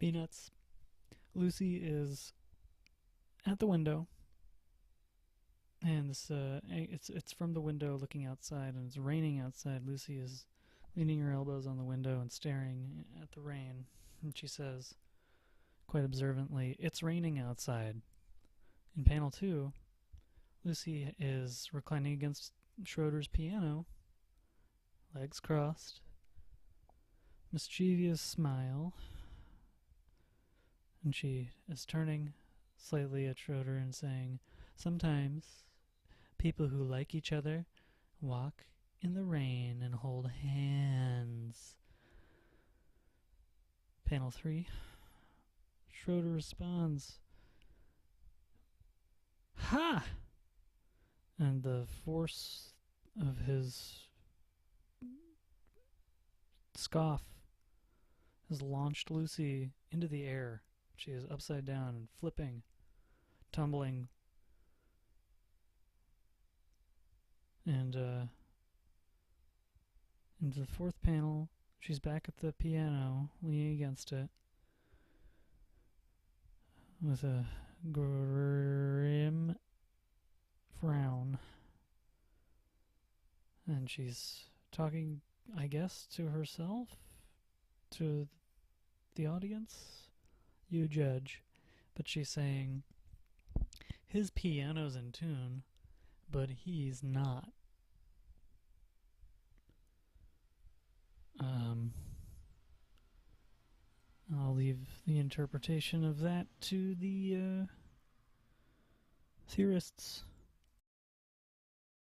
Peanuts. Lucy is at the window, and it's from the window looking outside, and it's raining outside. Lucy is leaning her elbows on the window and staring at the rain, and she says, quite observantly, "It's raining outside." In panel 2, Lucy is reclining against Schroeder's piano, legs crossed, mischievous smile, and she is turning slightly at Schroeder and saying, "Sometimes people who like each other walk in the rain and hold hands." Panel 3, Schroeder responds, "Ha!" And the force of his scoff has launched Lucy into the air. She is upside down and flipping, tumbling, and into the fourth panel, she's back at the piano, leaning against it, with a grim frown. And she's talking, I guess, to herself, to the audience. You judge. But she's saying, his piano's in tune, but he's not. I'll leave the interpretation of that to the theorists.